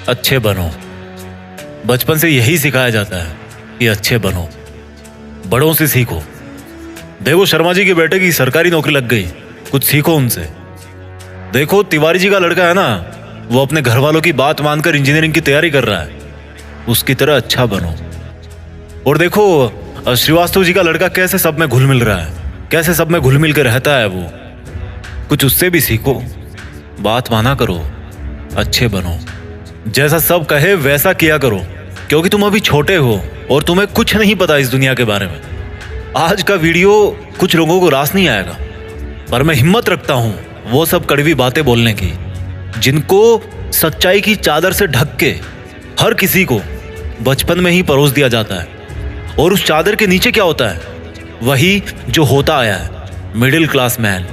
अच्छे बनो। बचपन से यही सिखाया जाता है कि अच्छे बनो, बड़ों से सीखो। देखो शर्मा जी के बेटे की सरकारी नौकरी लग गई, कुछ सीखो उनसे। देखो तिवारी जी का लड़का है ना, वो अपने घर वालों की बात मानकर इंजीनियरिंग की तैयारी कर रहा है, उसकी तरह अच्छा बनो। और देखो श्रीवास्तव जी का लड़का कैसे सब में घुल मिल रहा है, कैसे सब में घुल मिल के रहता है वो, कुछ उससे भी सीखो। बात माना करो, अच्छे बनो, जैसा सब कहे वैसा किया करो, क्योंकि तुम अभी छोटे हो और तुम्हें कुछ नहीं पता इस दुनिया के बारे में। आज का वीडियो कुछ लोगों को रास नहीं आएगा, पर मैं हिम्मत रखता हूं वो सब कड़वी बातें बोलने की, जिनको सच्चाई की चादर से ढक के हर किसी को बचपन में ही परोस दिया जाता है। और उस चादर के नीचे क्या होता है? वही जो होता आया है, मिडिल क्लास मैन।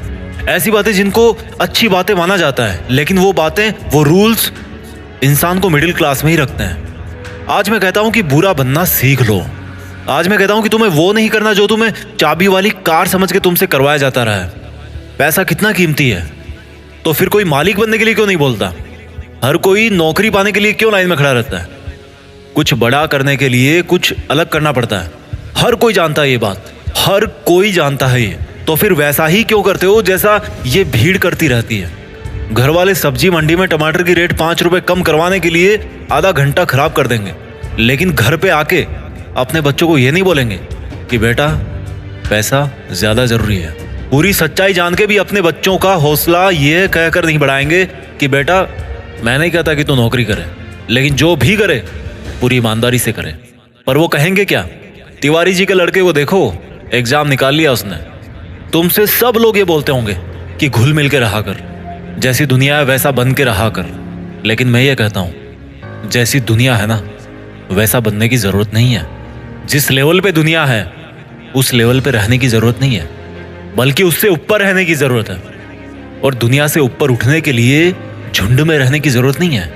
ऐसी बातें जिनको अच्छी बातें माना जाता है, लेकिन वो बातें, वो रूल्स इंसान को मिडिल क्लास में ही रखते हैं। आज मैं कहता हूं कि बुरा बनना सीख लो। आज मैं कहता हूं कि तुम्हें वो नहीं करना जो तुम्हें चाबी वाली कार समझ के तुमसे करवाया जाता रहा है। पैसा कितना कीमती है, तो फिर कोई मालिक बनने के लिए क्यों नहीं बोलता? हर कोई नौकरी पाने के लिए क्यों लाइन में खड़ा रहता है? कुछ बड़ा करने के लिए कुछ अलग करना पड़ता है। हर कोई जानता है ये बात, हर कोई जानता है ये। तो फिर वैसा ही क्यों करते हो जैसा ये भीड़ करती रहती है? घर वाले सब्जी मंडी में टमाटर की रेट 5 रुपए कम करवाने के लिए आधा घंटा खराब कर देंगे, लेकिन घर पे आके अपने बच्चों को ये नहीं बोलेंगे कि बेटा पैसा ज्यादा जरूरी है। पूरी सच्चाई जान के भी अपने बच्चों का हौसला ये कहकर नहीं बढ़ाएंगे कि बेटा मैं नहीं कहता कि तू नौकरी करे, लेकिन जो भी करे पूरी ईमानदारी से करे। पर वो कहेंगे क्या? तिवारी जी के लड़के को देखो, एग्जाम निकाल लिया उसने। तुमसे सब लोग ये बोलते होंगे कि घुल मिल के रहा कर, जैसी दुनिया है वैसा बन के रहा कर। लेकिन मैं ये कहता हूं, जैसी दुनिया है ना वैसा बनने की जरूरत नहीं है। जिस लेवल पे दुनिया है उस लेवल पे रहने की जरूरत नहीं है, बल्कि उससे ऊपर रहने की जरूरत है। और दुनिया से ऊपर उठने के लिए झुंड में रहने की जरूरत नहीं है,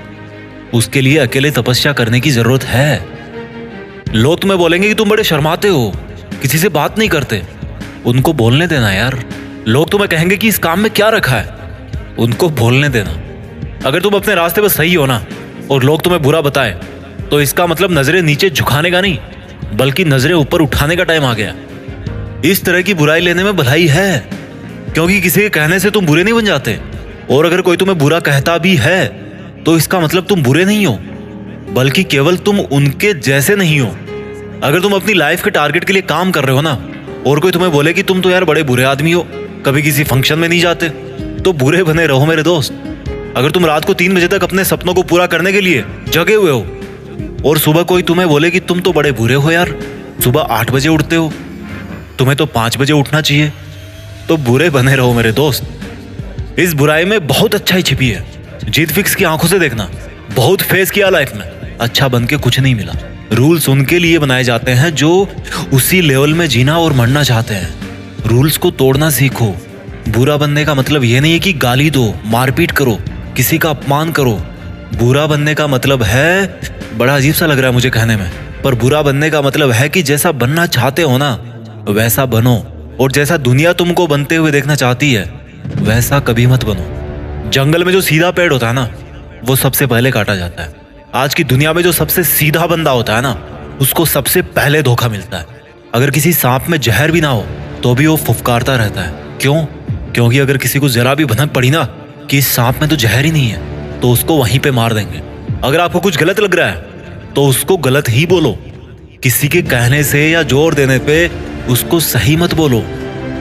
उसके लिए अकेले तपस्या करने की जरूरत है। लोग तुम्हें बोलेंगे कि तुम बड़े शर्माते हो, किसी से बात नहीं करते। उनको बोलने देना यार। लोग तुम्हें कहेंगे कि इस काम में क्या रखा है, उनको बोलने देना। अगर तुम अपने रास्ते पर सही हो ना और लोग तुम्हें बुरा बताए, तो इसका मतलब नजरें नीचे झुकाने का नहीं, बल्कि नजरें ऊपर उठाने का टाइम आ गया। इस तरह की बुराई लेने में भलाई है, क्योंकि किसी के कहने से तुम बुरे नहीं बन जाते। और अगर कोई तुम्हें बुरा कहता भी है तो इसका मतलब तुम बुरे नहीं हो, बल्कि केवल तुम उनके जैसे नहीं हो। अगर तुम अपनी लाइफ के टारगेट के लिए काम कर रहे हो ना, और कोई तुम्हें बोले कि तुम तो यार बड़े बुरे आदमी हो, कभी किसी फंक्शन में नहीं जाते, तो बुरे बने रहो मेरे दोस्त। अगर तुम रात को 3 बजे तक अपने सपनों को पूरा करने के लिए जगे हुए हो, और सुबह कोई तुम्हें बोले कि तुम तो बड़े बुरे हो यार, सुबह 8 बजे उठते हो, तुम्हें तो 5 बजे उठना चाहिए, तो बुरे बने रहो मेरे दोस्त। इस बुराई में बहुत अच्छाई छिपी है। जीत फिक्स की आंखों से देखना। बहुत फेस किया लाइफ में, अच्छा बन के कुछ नहीं मिला। रूल्स उनके लिए बनाए जाते हैं जो उसी लेवल में जीना और मरना चाहते हैं। रूल्स को तोड़ना सीखो। बुरा बनने का मतलब ये नहीं है कि गाली दो, मारपीट करो, किसी का अपमान करो। बुरा बनने का मतलब है, बड़ा अजीब सा लग रहा है मुझे कहने में, पर बुरा बनने का मतलब है कि जैसा बनना चाहते हो ना वैसा बनो, और जैसा दुनिया तुमको बनते हुए देखना चाहती है वैसा कभी मत बनो। जंगल में जो सीधा पेड़ होता है ना वो सबसे पहले काटा जाता है। आज की दुनिया में जो सबसे सीधा बंदा होता है ना उसको सबसे पहले धोखा मिलता है। अगर किसी सांप में जहर भी ना हो तो भी वो फुफकारता रहता है। क्यों? क्योंकि अगर किसी को जरा भी भनक पड़ी ना कि इस सांप में तो जहर ही नहीं है, तो उसको वहीं पे मार देंगे। अगर आपको कुछ गलत लग रहा है तो उसको गलत ही बोलो। किसी के कहने से या जोर देने पे उसको सही मत बोलो,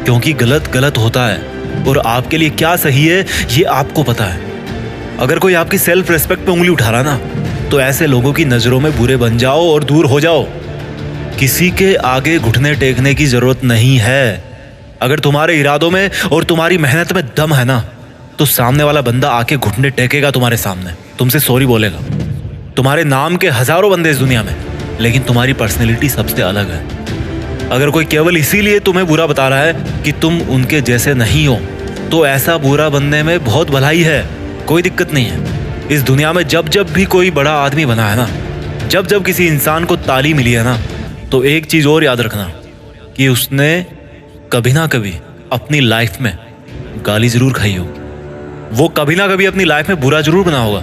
क्योंकि गलत गलत होता है और आपके लिए क्या सही है ये आपको पता है। अगर कोई आपकी सेल्फ रेस्पेक्ट पे उंगली उठा रहा ना, तो ऐसे लोगों की नजरों में बुरे बन जाओ और दूर हो जाओ। किसी के आगे घुटने टेकने की जरूरत नहीं है। अगर तुम्हारे इरादों में और तुम्हारी मेहनत में दम है ना, तो सामने वाला बंदा आके घुटने टेकेगा तुम्हारे सामने, तुमसे सॉरी बोलेगा। तुम्हारे नाम के हजारों बंदे इस दुनिया में, लेकिन तुम्हारी पर्सनैलिटी सबसे अलग है। अगर कोई केवल इसीलिए तुम्हें बुरा बता रहा है कि तुम उनके जैसे नहीं हो, तो ऐसा बुरा बनने में बहुत भलाई है, कोई दिक्कत नहीं है। इस दुनिया में जब जब भी कोई बड़ा आदमी बना है ना, जब जब किसी इंसान को ताली मिली है ना, तो एक चीज और याद रखना कि उसने कभी ना कभी अपनी लाइफ में गाली जरूर खाई होगी। वो कभी ना कभी अपनी लाइफ में बुरा जरूर बना होगा,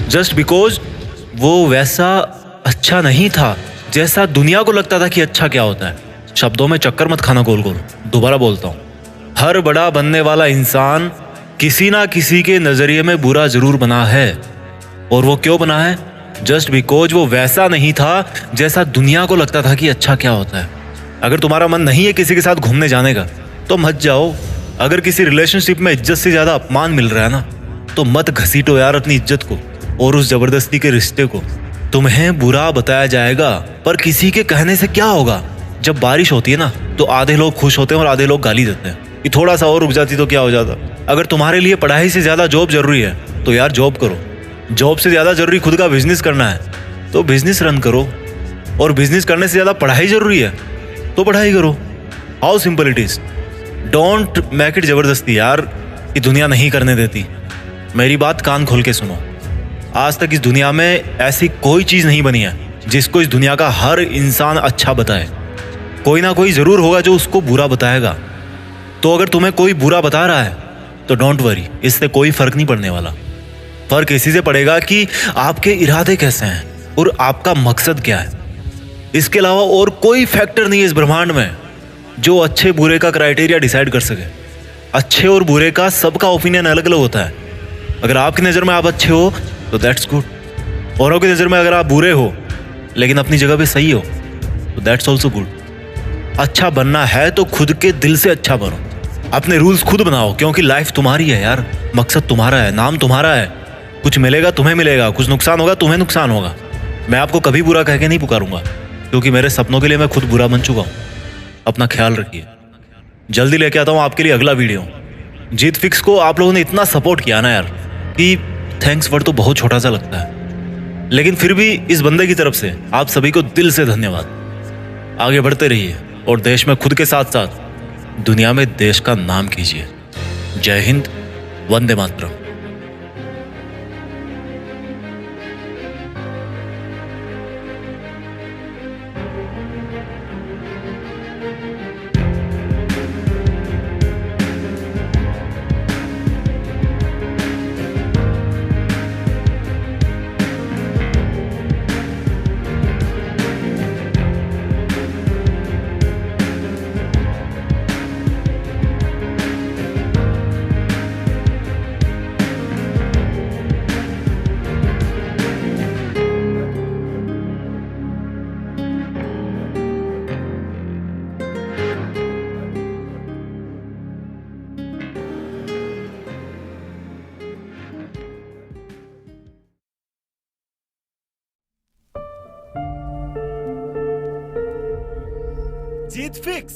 जस्ट बिकॉज वो वैसा अच्छा नहीं था जैसा दुनिया को लगता था कि अच्छा क्या होता है। शब्दों में चक्कर मत खाना गोल गोल। दोबारा बोलता हूँ, हर बड़ा बनने वाला इंसान किसी ना किसी के नजरिए में बुरा जरूर बना है। और वो क्यों बना है? जस्ट बिकॉज वो वैसा नहीं था जैसा दुनिया को लगता था कि अच्छा क्या होता है। अगर तुम्हारा मन नहीं है किसी के साथ घूमने जाने का तो मत जाओ। अगर किसी रिलेशनशिप में इज्जत से ज्यादा अपमान मिल रहा है ना, तो मत घसीटो यार अपनी इज्जत को और उस जबरदस्ती के रिश्ते को। तुम्हें बुरा बताया जाएगा, पर किसी के कहने से क्या होगा। जब बारिश होती है ना, तो आधे लोग खुश होते हैं और आधे लोग गाली देते हैं कि थोड़ा सा और रुक जाती तो क्या हो जाता। अगर तुम्हारे लिए पढ़ाई से ज्यादा जॉब जरूरी है तो यार जॉब करो। जॉब से ज्यादा जरूरी खुद का बिजनेस करना है तो बिजनेस रन करो। और बिजनेस करने से ज्यादा पढ़ाई जरूरी है तो पढ़ाई करो। How simple it is. Don't make it जबरदस्ती यार, कि दुनिया नहीं करने देती। मेरी बात कान खोल के सुनो। आज तक इस दुनिया में ऐसी कोई चीज नहीं बनी है जिसको इस दुनिया का हर इंसान अच्छा बताए। कोई ना कोई जरूर होगा जो उसको बुरा बताएगा। तो अगर तुम्हें कोई बुरा बता रहा है तो डोंट वरी, इससे कोई फर्क नहीं पड़ने वाला। फर्क इसी से पड़ेगा कि आपके इरादे कैसे हैं और आपका मकसद क्या है। इसके अलावा और कोई फैक्टर नहीं है इस ब्रह्मांड में जो अच्छे बुरे का क्राइटेरिया डिसाइड कर सके। अच्छे और बुरे का सबका ओपिनियन अलग अलग होता है। अगर आपकी नज़र में आप अच्छे हो तो दैट्स गुड। औरों की नज़र में अगर आप बुरे हो लेकिन अपनी जगह पे सही हो तो दैट्स ऑल्सो गुड। अच्छा बनना है तो खुद के दिल से अच्छा बनो। अपने रूल्स खुद बनाओ, क्योंकि लाइफ तुम्हारी है यार। मकसद तुम्हारा है, नाम तुम्हारा है। कुछ मिलेगा तुम्हें मिलेगा, कुछ नुकसान होगा तुम्हें नुकसान होगा। मैं आपको कभी बुरा कह के नहीं पुकारूंगा, क्योंकि मेरे सपनों के लिए मैं खुद बुरा बन चुका हूँ। अपना ख्याल रखिए। जल्दी लेके आता हूँ आपके लिए अगला वीडियो। जीत फिक्स को आप लोगों ने इतना सपोर्ट किया ना यार, कि थैंक्स वर्ड तो बहुत छोटा सा लगता है, लेकिन फिर भी इस बंदे की तरफ से आप सभी को दिल से धन्यवाद। आगे बढ़ते रहिए और देश में खुद के साथ साथ दुनिया में देश का नाम कीजिए। जय हिंद, वंदे मातरम। जीत फिक्स।